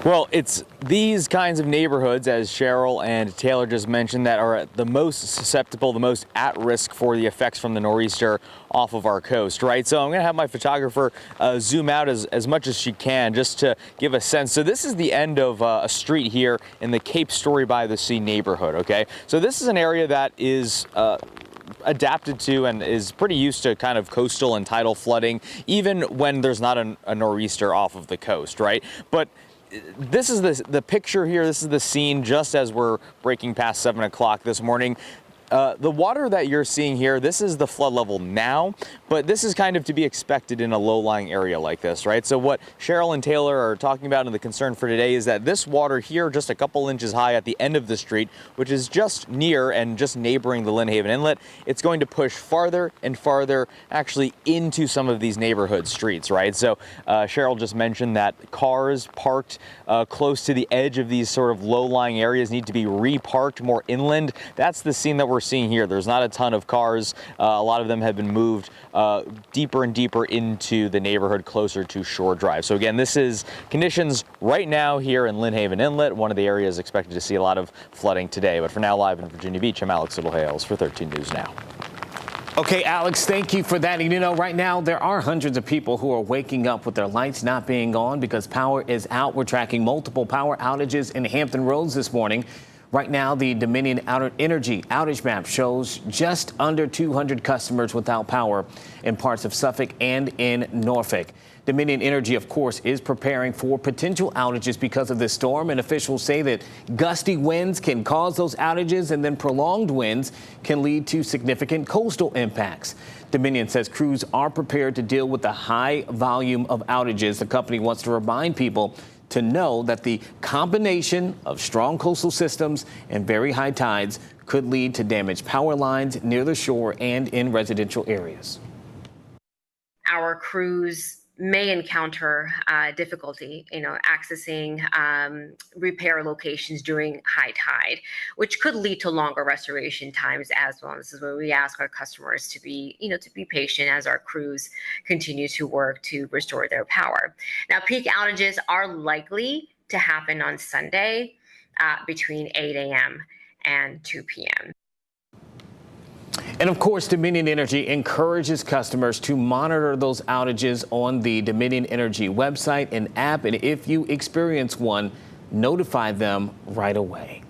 Well, it's these kinds of neighborhoods, as Cheryl and Taylor just mentioned, that are the most susceptible, the most at risk for the effects from the nor'easter off of our coast, right? So I'm going to have my photographer zoom out as much as she can just to give a sense. So this is the end of a street here in the Cape Story by the Sea neighborhood, okay? So this is an area that is adapted to and is pretty used to kind of coastal and tidal flooding, even when there's not a nor'easter off of the coast, right? But this is the picture here. This is the scene just as we're breaking past 7 o'clock this morning. The water that you're seeing here, this is the flood level now, but this is kind of to be expected in a low-lying area like this, right? So what Cheryl and Taylor are talking about and the concern for today is that this water here, just a couple inches high at the end of the street, which is just near and just neighboring the Lynnhaven Inlet, it's going to push farther and farther actually into some of these neighborhood streets, right? So Cheryl just mentioned that cars parked close to the edge of these sort of low-lying areas need to be reparked more inland. That's the scene that we're seeing here. There's not a ton of cars. A lot of them have been moved deeper and deeper into the neighborhood closer to Shore Drive. So again, this is conditions right now here in Lynnhaven Inlet, one of the areas expected to see a lot of flooding today. But for now, live in Virginia Beach, I'm Alex Littlehales for 13 News Now. Okay, Alex, thank you for that. And you know, right now there are hundreds of people who are waking up with their lights not being on because power is out. We're tracking multiple power outages in Hampton Roads this morning. Right now, the Dominion Energy outage map shows just under 200 customers without power in parts of Suffolk and in Norfolk. Dominion Energy, of course, is preparing for potential outages because of this storm, and officials say that gusty winds can cause those outages, and then prolonged winds can lead to significant coastal impacts. Dominion says crews are prepared to deal with the high volume of outages. The company wants to remind people to know that the combination of strong coastal systems and very high tides could lead to damaged power lines near the shore and in residential areas. Our crews may encounter difficulty, accessing repair locations during high tide, which could lead to longer restoration times as well. This is where we ask our customers to be, to be patient as our crews continue to work to restore their power. Now, peak outages are likely to happen on Sunday between 8 a.m. and 2 p.m. And of course, Dominion Energy encourages customers to monitor those outages on the Dominion Energy website and app. And if you experience one, notify them right away.